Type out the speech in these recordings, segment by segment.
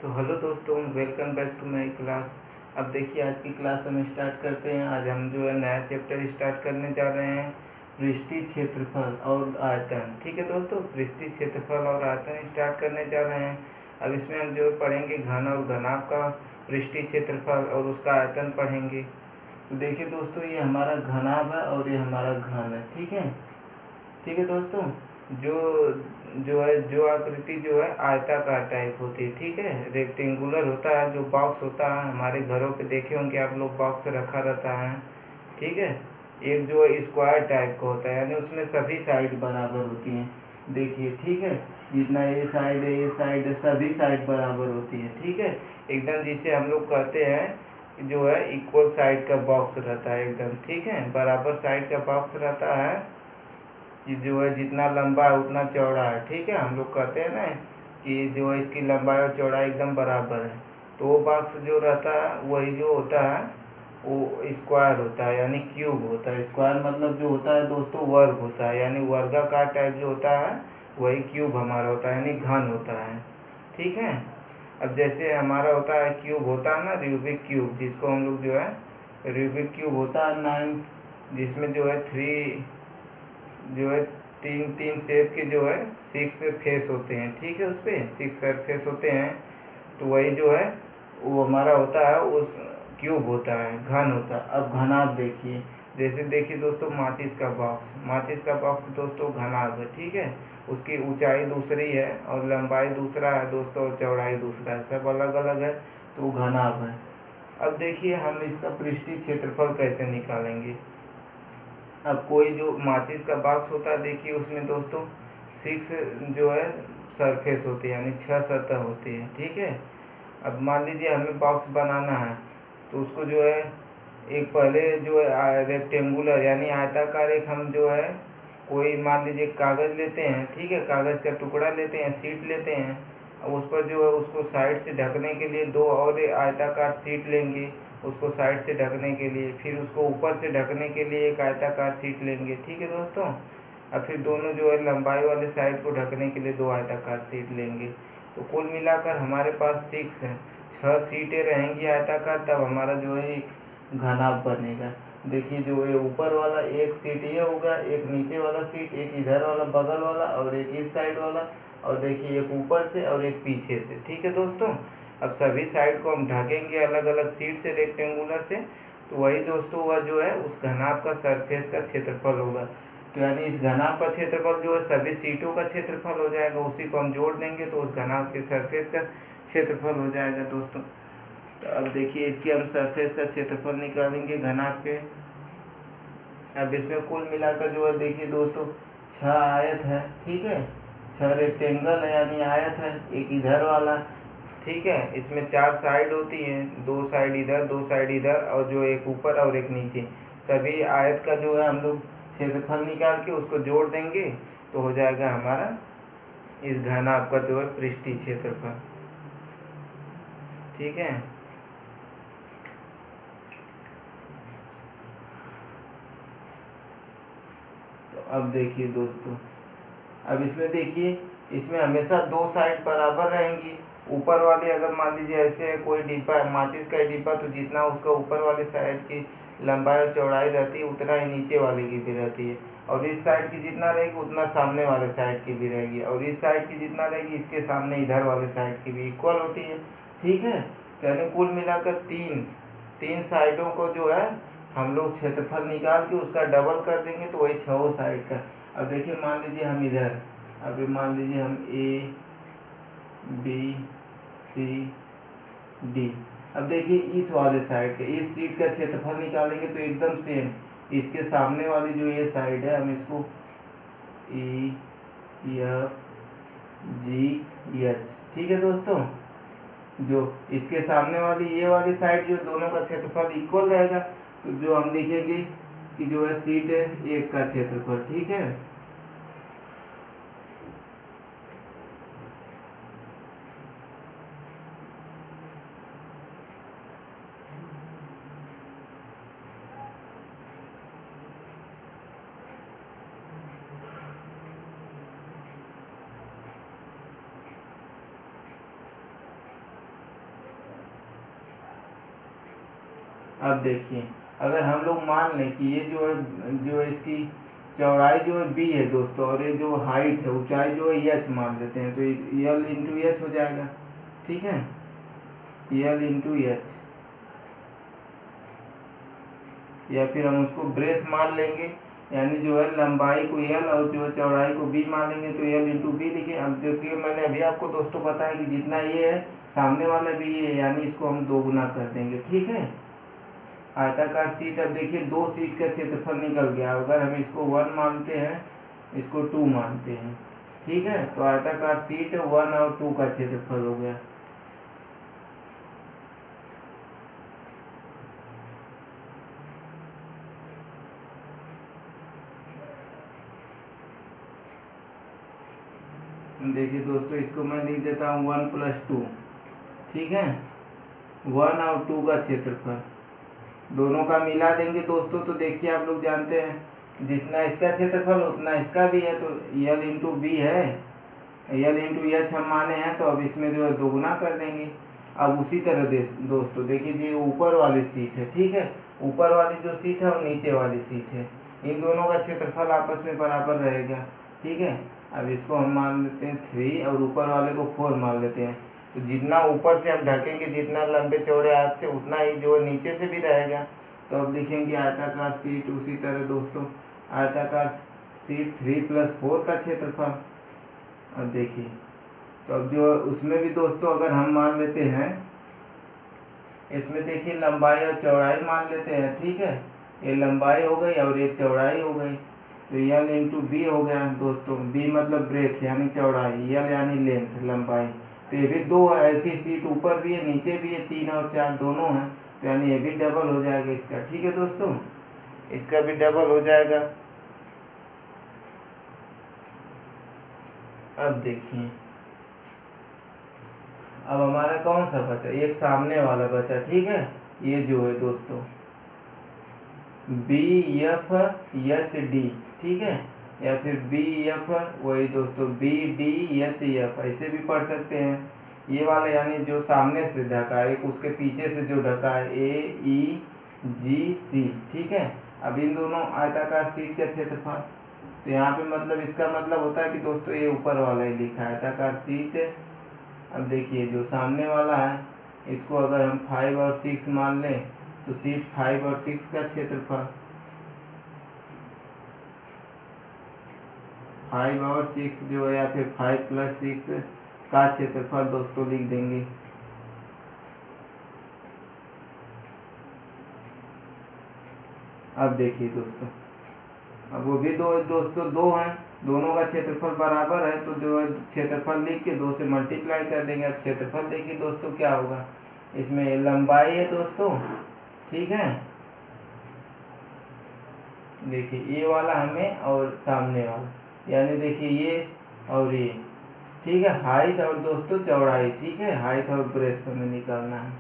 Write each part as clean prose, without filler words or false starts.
तो हेलो दोस्तों, welcome back to my class. अब देखिए, आज की क्लास हम स्टार्ट करते हैं। आज हम जो है नया चैप्टर स्टार्ट करने जा रहे हैं, पृष्ठीय क्षेत्रफल और आयतन। ठीक है दोस्तों, पृष्ठीय क्षेत्रफल और आयतन स्टार्ट करने जा रहे हैं। अब इसमें हम जो है पढ़ेंगे घन और घनाभ का पृष्ठीय क्षेत्रफल और उसका आयतन पढ़ेंगे। तो देखिए दोस्तों, ये हमारा घनाभ है और ये हमारा घन है। ठीक है दोस्तों। जो जो है जो आकृति जो है आयताकार टाइप होती है। ठीक है, रेक्टेंगुलर होता है, जो बॉक्स होता है, हमारे घरों पे देखे होंगे आप लोग, बॉक्स रखा रहता है। ठीक है, एक जो है स्क्वायर टाइप का होता है, यानी उसमें सभी साइड बराबर होती हैं। देखिए, ठीक है, जितना ये साइड है, ये साइड है, सभी साइड बराबर होती है। ठीक है, एकदम जिसे हम लोग कहते हैं जो है इक्वल साइड का बॉक्स रहता है एकदम। ठीक है, बराबर साइड का बॉक्स रहता है कि जो है जितना लंबा है उतना चौड़ा है। ठीक है, हम लोग कहते हैं ना कि जो है इसकी लंबाई और चौड़ाई एकदम बराबर है। तो वो बॉक्स जो रहता है वही जो होता है वो स्क्वायर होता है, यानी क्यूब होता है। स्क्वायर मतलब जो होता है दोस्तों वर्ग होता है, यानी वर्गाकार टाइप जो होता है वही क्यूब हमारा होता है, यानी घन होता है। ठीक है, अब जैसे हमारा होता है क्यूब होता है ना, रूबिक क्यूब, जिसको हम लोग जो है रूबिक क्यूब होता है 9, जिसमें जो है 3 जो है तीन तीन शेप के जो है 6 फेस होते हैं। ठीक है, उस पर 6 सरफेस होते हैं। तो वही जो है वो हमारा होता है, उस क्यूब होता है, घन होता है। अब घनाभ देखिए, जैसे देखिए दोस्तों, माचिस का बॉक्स दोस्तों घनाभ है। ठीक है, उसकी ऊंचाई दूसरी है और लंबाई दूसरा है दोस्तों, और चौड़ाई दूसरा है, सब अलग अलग है, तो घनाभ है। अब देखिए हम इसका पृष्ठीय क्षेत्रफल कैसे निकालेंगे। अब कोई जो माचिस का बॉक्स होता है, देखिए उसमें दोस्तों 6 जो है सरफेस होती है, यानी 6 सतह होती है। ठीक है, अब मान लीजिए हमें बॉक्स बनाना है, तो उसको जो है एक पहले जो है रेक्टेंगुलर यानी आयताकार, एक हम जो है कोई मान लीजिए कागज़ लेते हैं। ठीक है, कागज़ का टुकड़ा लेते हैं, शीट लेते हैं, और उस पर जो है उसको साइड से ढकने के लिए 2 और आयताकार शीट लेंगे, उसको साइड से ढकने के लिए। फिर उसको ऊपर से ढकने के लिए एक आयताकार शीट लेंगे। ठीक है दोस्तों, और फिर दोनों जो है लंबाई वाले साइड को ढकने के लिए 2 आयताकार शीट लेंगे। तो कुल मिलाकर हमारे पास 6 सीटें रहेंगी आयताकार, तब हमारा जो है एक घनाभ बनेगा। देखिए, जो ये ऊपर वाला एक सीट ये होगा, एक नीचे वाला सीट, एक इधर वाला बगल वाला और एक इस साइड वाला, और देखिए एक ऊपर से और एक पीछे से। ठीक है दोस्तों, अब सभी साइड को हम ढकेंगे अलग अलग सीट से, रेक्टेंगुलर से। तो वही दोस्तों वह जो है उस घनाभ का सरफेस का क्षेत्रफल होगा। तो यानी इस घनाभ का क्षेत्रफल जो है सभी सीटों का क्षेत्रफल हो जाएगा, उसी को हम जोड़ देंगे तो उस घनाभ के सरफेस का क्षेत्रफल हो जाएगा दोस्तों। तो अब देखिए इसकी हम सरफेस का क्षेत्रफल निकालेंगे घनाभ के। अब इसमें कुल मिलाकर जो है देखिए दोस्तों 6 आयत है। ठीक है, 6 रेक्टेंगल है यानी आयत है, एक इधर वाला। ठीक है, इसमें 4 साइड होती हैं, 2 साइड इधर, 2 साइड इधर, और जो एक ऊपर और एक नीचे। सभी आयत का जो है हम लोग क्षेत्रफल निकाल के उसको जोड़ देंगे तो हो जाएगा हमारा इस घनाभ का जो है पृष्ठीय क्षेत्रफल। ठीक है, तो अब देखिए दोस्तों, अब इसमें देखिए, इसमें हमेशा 2 साइड बराबर रहेंगी। ऊपर वाले अगर मान लीजिए ऐसे कोई डिब्बा है, माचिस का डिब्बा, तो जितना उसका ऊपर वाले साइड की लंबाई और चौड़ाई रहती है उतना ही नीचे वाले की भी रहती है। और इस साइड की जितना रहेगी उतना सामने वाले साइड की भी रहेगी, और इस साइड की जितना रहेगी इसके सामने इधर वाले साइड की भी इक्वल होती है। ठीक है, यानी कुल मिलाकर तीन साइडों को जो है हम लोग क्षेत्रफल निकाल के उसका डबल कर देंगे तो वही 6 साइड का। अब देखिए मान लीजिए हम इधर, अभी मान लीजिए हम ए बी सी डी। अब देखिए इस वाले साइड के इस सीट का क्षेत्रफल निकालेंगे तो एकदम सेम इसके सामने वाली जो ये साइड है, हम इसको ई एफ जी एच। ठीक है दोस्तों, जो इसके सामने वाली ये वाली साइड जो दोनों का क्षेत्रफल इक्वल रहेगा, तो जो हम लिखेंगे कि जो है सीट है एक का क्षेत्रफल। ठीक है, अब देखिए, अगर हम लोग मान लें कि ये जो है इसकी चौड़ाई जो है बी है दोस्तों, और ये जो हाइट है ऊंचाई जो है एच मान लेते हैं, तो यल इंटू एच हो जाएगा। ठीक है, यल इंटू एच, या फिर हम उसको ब्रेथ मान लेंगे, यानी जो है लंबाई को यल और जो है चौड़ाई को बी मान लेंगे, तो यल इंटू बी लिखे। अब देखिए मैंने अभी आपको दोस्तों बताया कि जितना ये है सामने वाला भी ये है, यानी इसको हम 2 गुना कर देंगे। ठीक है, आयताकार शीट, अब देखिए 2 शीट का क्षेत्रफल निकल गया। अगर हम इसको 1 मानते हैं, इसको 2 मानते हैं, ठीक है, तो आयताकार शीट 1 और 2 का क्षेत्रफल हो गया। देखिए दोस्तों, इसको मैं लिख देता हूँ 1 + 2। ठीक है, 1 और 2 का क्षेत्रफल दोनों का मिला देंगे दोस्तों, तो देखिए आप लोग जानते हैं जितना इसका क्षेत्रफल उतना इसका भी है, तो यल इंटू बी है, यल इंटू एच हम माने हैं, तो अब इसमें जो है 2 गुना कर देंगे। अब उसी तरह दोस्तों देखिए, ये ऊपर वाली सीट है, ठीक है, ऊपर वाली जो सीट है और नीचे वाली सीट है, इन दोनों का क्षेत्रफल आपस में बराबर रहेगा। ठीक है, अब इसको हम मान लेते हैं 3 और ऊपर वाले को 4 मान लेते हैं, तो जितना ऊपर से हम ढकेंगे, जितना लंबे चौड़े हाथ से, उतना ही जो नीचे से भी रहेगा। तो अब लिखेंगे आयताकार सीट, उसी तरह दोस्तों आयताकार सीट 3 + 4 का क्षेत्रफल। अब देखिए, तो अब जो उसमें भी दोस्तों अगर हम मान लेते हैं, इसमें देखिए लंबाई और चौड़ाई मान लेते हैं। ठीक है, ये लंबाई हो गई और ये चौड़ाई हो गई, तो यल इंटू बी हो गया दोस्तों। बी मतलब ब्रेथ यानी चौड़ाई, यल यानी लेंथ लंबाई। तो ये भी 2 ऐसी सीट ऊपर भी है नीचे भी है, 3 और 4 दोनों हैं, तो यानी ये भी डबल हो जाएगा इसका। ठीक है दोस्तों, इसका भी डबल हो जाएगा। अब देखिए, अब हमारा कौन सा बचा, एक सामने वाला बचा। ठीक है, ये जो है दोस्तों बी एफ एच डी, ठीक है, या फिर बी एफ, वही दोस्तों बी डी एच एफ, ऐसे भी पढ़ सकते हैं। ये वाला यानी जो सामने से ढका है, एक उसके पीछे से जो ढका है, ए ई जी सी। ठीक है, अब इन दोनों आयताकार सीट का क्षेत्रफल, तो यहाँ पे मतलब इसका मतलब होता है कि दोस्तों ये ऊपर वाला ही लिखा है आयताकार सीट। अब देखिए जो सामने वाला है, इसको अगर हम 5 और 6 मान लें, तो सीट 5 और 6 का क्षेत्रफल, 5 और 6 जो है, या फिर 5 + 6 का क्षेत्रफल दोस्तों लिख देंगे। अब देखिए दोस्तों, अब वो भी दोस्तों 2 हैं, दोनों का क्षेत्रफल बराबर है, तो जो है क्षेत्रफल लिख के 2 से मल्टीप्लाई कर देंगे। अब क्षेत्रफल देखिए दोस्तों क्या होगा, इसमें लंबाई है दोस्तों, ठीक है, देखिए ये वाला हमें और सामने वाला, यानी देखिए ये और ये, ठीक है, हाइट और दोस्तों चौड़ाई। ठीक है, हाइट और ब्रेथ हमें निकालना है।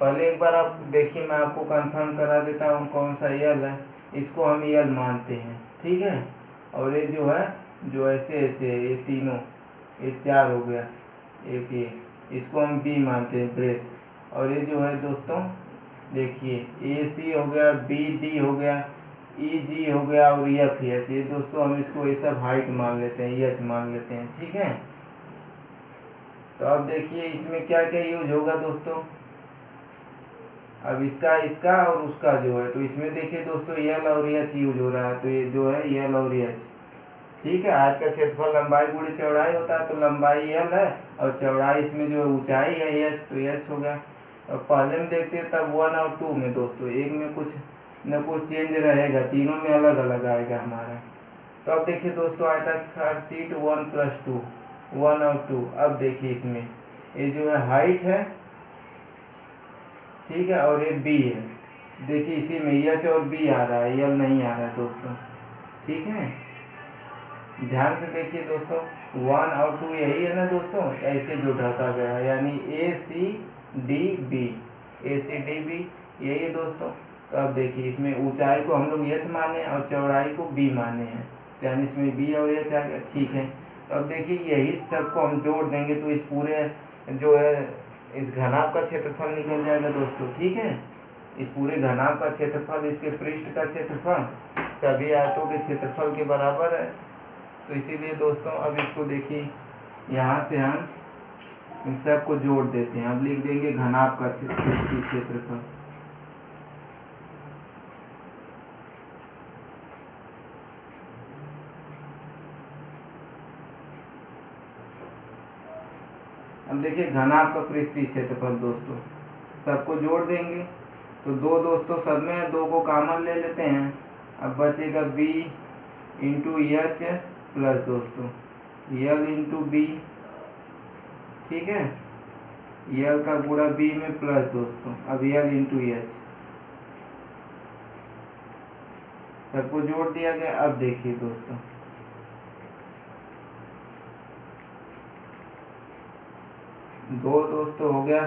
पहले एक बार आप देखिए, मैं आपको कंफर्म करा देता हूँ कौन सा यल है, इसको हम यल मानते हैं। ठीक है, और ये जो है, जो ऐसे ऐसे ये तीनों, ये 4 हो गया, एक ये, इसको हम बी मानते हैं ब्रेथ। और ये जो है दोस्तों देखिए, ए सी हो गया, बी डी हो गया, ई जी हो गया और एफ एच, ये दोस्तों हम इसको ये सब हाइट मान लेते हैं, एच मान लेते हैं। ठीक है, तो अब देखिए इसमें क्या क्या यूज होगा दोस्तों, अब इसका और उसका जो है, तो इसमें देखिए दोस्तों यल और एच यूज हो रहा है, तो ये जो है यल और एच। ठीक है, आज का क्षेत्रफल लंबाई गुणी चौड़ाई होता है, तो लंबाई यल है और चौड़ाई इसमें जो ऊंचाई है एच, तो एच हो गया। और पहले में देखते हैं तब 1 और 2 में दोस्तों, एक में कुछ न कुछ चेंज रहेगा, तीनों में अलग अलग आएगा हमारा। तो अब देखिए दोस्तों आयताकार सीट 1 + 2, 1 और 2। अब देखिए इसमें ये जो है हाइट है, ठीक है, और ये बी है, देखिए इसी में एच और बी आ रहा है, यल नहीं आ रहा है दोस्तों। ठीक है, ध्यान से देखिए दोस्तों, 1 और 2 यही है ना दोस्तों, ऐसे जो ढका गया है, यानी ए सी डी बी, ए सी डी बी यही है दोस्तों। तो अब देखिए इसमें ऊंचाई को हम लोग एच माने और चौड़ाई को बी माने हैं, यानी इसमें बी और एच आ गया। ठीक है, तो अब देखिए यही सबको हम जोड़ देंगे, तो इस पूरे जो है इस घनाभ का क्षेत्रफल निकल जाएगा दोस्तों। ठीक है, इस पूरे घनाभ का क्षेत्रफल इसके पृष्ठ का क्षेत्रफल सभी आयतों के क्षेत्रफल के बराबर है। तो इसीलिए दोस्तों अब इसको देखिए, यहाँ से हम इन सब को जोड़ देते हैं। अब लिख देंगे घनाभ का क्षेत्रफल। अब देखिए घनाभ का पृष्ठीय क्षेत्रफल दोस्तों, सबको जोड़ देंगे तो दो दोस्तों सब में दो को कॉमन ले लेते हैं। अब बचेगा b इंटू एच प्लस दोस्तों यल इंटू बी। ठीक है, यल का गुणा b में प्लस दोस्तों अब यल इंटू एच, सबको जोड़ दिया गया। अब देखिए दोस्तों, दो दोस्तों हो गया,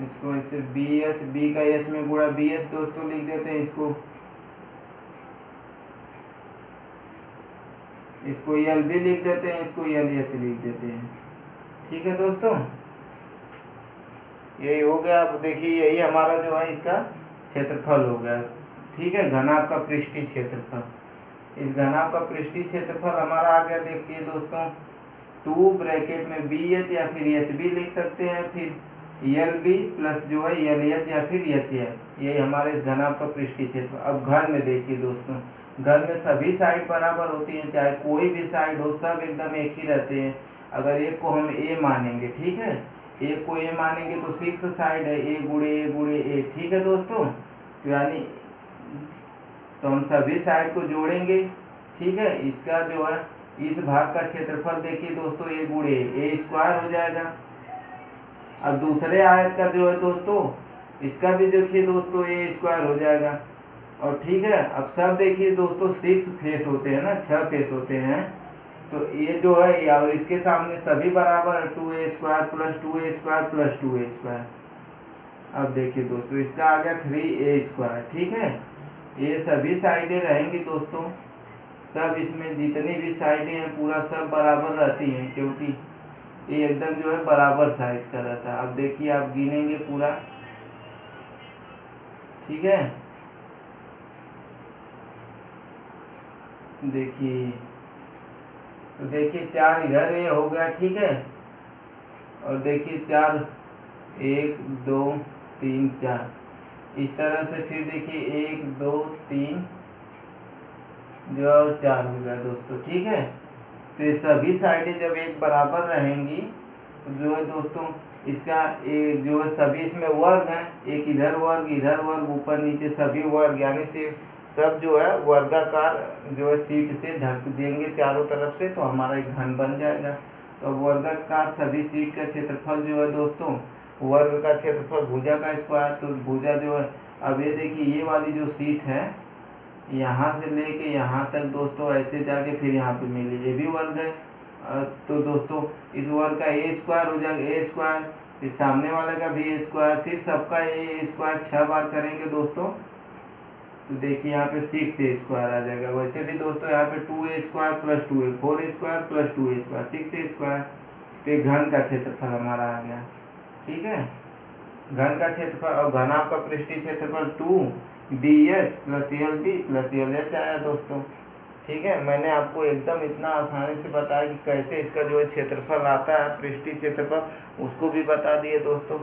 इसको ऐसे बी एच, बी का एच में गुणा बी एच दोस्तों लिख देते हैं। इसको यल भी लिख देते हैं, इसको यल एच लिख देते हैं। ठीक है दोस्तों, यही हो गया। अब देखिए यही हमारा जो है इसका क्षेत्रफल हो गया। ठीक है, घनाभ का पृष्ठीय क्षेत्रफल। इस घनाभ का पृष्ठीय क्षेत्रफल हमारा आ गया। देखिए दोस्तों, 2 ब्रैकेट में बी एच या फिर एच बी लिख सकते हैं, फिर यल बी प्लस जो है यल एच या फिर एच एल, यही हमारे इस घनाभ का पृष्ठीय क्षेत्र। अब घन में देखिए दोस्तों, घन में सभी साइड बराबर होती हैं, चाहे कोई भी साइड हो, सब एकदम एक ही रहते हैं। अगर एक को हम ए मानेंगे, ठीक है, एक को ए मानेंगे तो 6 साइड है, ए गुणे ए गुणे ए। ठीक है दोस्तों, तो यानी तो हम सभी साइड को जोड़ेंगे। ठीक है, इसका जो है इस भाग का क्षेत्रफल देखिए दोस्तों, ए गुणे ए स्क्वायर हो जाएगा। अब दूसरे आयत का जो है दोस्तों, इसका भी देखिए दोस्तों ए स्क्वायर हो जाएगा। और ठीक है, अब सब देखिए दोस्तों 6 फेस होते हैं ना, 6 फेस होते हैं, तो ये जो है और इसके सामने सभी बराबर 2a square plus 2a square plus 2a square. अब देखिए दोस्तों, इसका आ गया 3a स्क्वायर। ठीक है, ये सभी साइडें रहेंगी दोस्तों, सब इसमें जितनी भी साइडें हैं पूरा सब बराबर रहती हैं, क्योंकि ये एकदम जो है बराबर साइड का रहता है। अब देखिए आप गिनेंगे पूरा। ठीक है, देखिए तो देखिए 4 इधर ये हो गया। ठीक है, और देखिए 4 1 2 3 4 इस तरह से, फिर देखिए 1 2 3 जो और 4 हो गया दोस्तों। ठीक है, तो ये सभी साइडें जब एक बराबर रहेंगी तो जो है दोस्तों इसका एक जो है सभी इसमें वर्ग हैं, एक इधर वर्ग ऊपर नीचे सभी वर्ग, यानी से सब जो है वर्गाकार जो है सीट से ढक देंगे चारों तरफ से, तो हमारा एक घन बन जाएगा। तो वर्गाकार सभी सीट का क्षेत्रफल जो है दोस्तों, वर्ग का क्षेत्रफल भुजा का स्क्वायर, तो भुजा जो है, अब ये देखिए ये वाली जो सीट है यहाँ से लेके यहाँ तक दोस्तों ऐसे जाके फिर यहाँ पे मिली, ये भी वर्ग है। तो दोस्तों इस वर्ग का ए स्क्वायर हो जाएगा, ए स्क्वायर, फिर सामने वाले का भी ए स्क्वायर, फिर सबका ए स्क्वायर 6 बार करेंगे दोस्तों, तो देखिए यहाँ पे 6a स्क्वायर आ जाएगा। वैसे भी दोस्तों यहाँ पे 2a square plus 2a, 4a square plus 2a square, 6a square. तो घन का क्षेत्रफल हमारा आ गया। ठीक है, घन का क्षेत्रफल और घनाभ का पृष्ठीय क्षेत्रफल 2bh plus lb plus lh आया दोस्तों। ठीक है, मैंने आपको एकदम इतना आसानी से बताया कि कैसे इसका जो है क्षेत्रफल आता है, पृष्ठीय क्षेत्रफल, उसको भी बता दिए दोस्तों।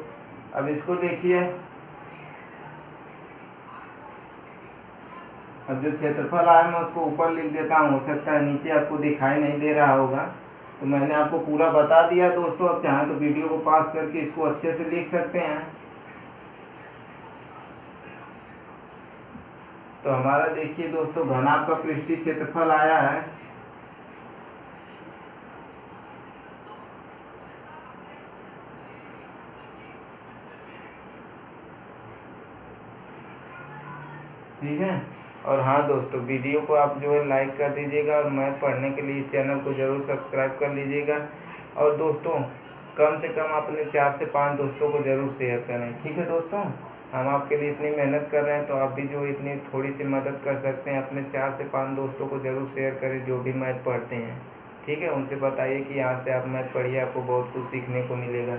अब इसको देखिए, अब जो क्षेत्रफल आया मैं उसको ऊपर लिख देता हूँ, हो सकता है नीचे आपको दिखाई नहीं दे रहा होगा, तो मैंने आपको पूरा बता दिया दोस्तों। अब चाहें तो वीडियो को पॉज करके इसको अच्छे से लिख सकते हैं। तो हमारा देखिए दोस्तों घनाभ का पृष्ठीय क्षेत्रफल आया है, ठीक है। और हाँ दोस्तों, वीडियो को आप जो है लाइक कर दीजिएगा, और मैथ पढ़ने के लिए इस चैनल को ज़रूर सब्सक्राइब कर लीजिएगा। और दोस्तों कम से कम अपने 4 से 5 दोस्तों को ज़रूर शेयर करें। ठीक है दोस्तों। हम आपके लिए इतनी मेहनत कर रहे हैं, तो आप भी जो इतनी थोड़ी सी मदद कर सकते हैं, अपने 4 से 5 दोस्तों को ज़रूर शेयर करें जो भी मैथ पढ़ते हैं। ठीक है, उनसे बताइए कि यहाँ से आप मैथ पढ़िए, आपको बहुत कुछ सीखने को मिलेगा।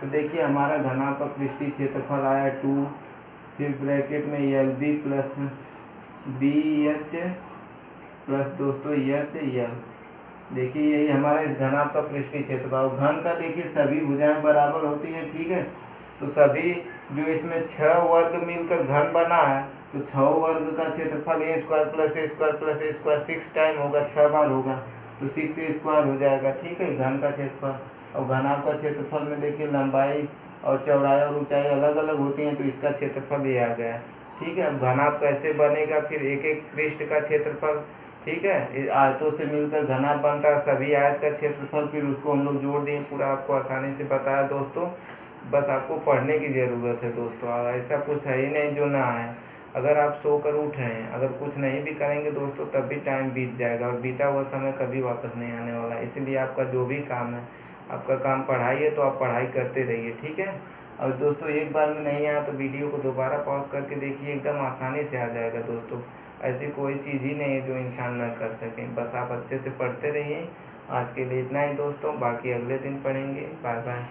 तो देखिए हमारा घनात्मक पृष्ठीय क्षेत्रफल आया 2, फिर ब्रैकेट में L B plus B H plus दोस्तों एच एल। देखिए यही हमारा इस घनाभ का पृष्ठीय क्षेत्रफल। घन का देखिए सभी भुजाएं बराबर होती हैं, ठीक है। तो सभी जो इसमें 6 वर्ग मिलकर घन बना है, तो 6 वर्ग का क्षेत्रफल ए स्क्वायर प्लस ए स्क्वायर प्लस ए स्क्वायर 6 टाइम होगा, 6 बार होगा, तो 6 ए स्क्वायर हो जाएगा। ठीक है, घन का क्षेत्रफल। और घनाभ का क्षेत्रफल में देखिए लंबाई और चौड़ाई और ऊंचाई अलग अलग होती हैं, तो इसका क्षेत्रफल ये आ गया। ठीक है, अब घनाभ कैसे बनेगा, फिर एक एक पृष्ठ का क्षेत्रफल। ठीक है, आयतों से मिलकर घनाभ बनता है, सभी आयत का क्षेत्रफल, फिर उसको हम लोग जोड़ दिए। पूरा आपको आसानी से बताया दोस्तों, बस आपको पढ़ने की ज़रूरत है दोस्तों। ऐसा कुछ है ही नहीं जो ना आए। अगर आप सोकर उठ रहे हैं, अगर कुछ नहीं भी करेंगे दोस्तों, तब भी टाइम बीत जाएगा, और बीता हुआ समय कभी वापस नहीं आने वाला। इसीलिए आपका जो भी काम है, आपका काम पढ़ाई है, तो आप पढ़ाई करते रहिए। ठीक है, और दोस्तों एक बार में नहीं आया तो वीडियो को दोबारा पॉज करके देखिए, एकदम आसानी से आ जाएगा दोस्तों। ऐसी कोई चीज़ ही नहीं है जो इंसान ना कर सके, बस आप अच्छे से पढ़ते रहिए। आज के लिए इतना ही दोस्तों, बाकी अगले दिन पढ़ेंगे। Bye bye.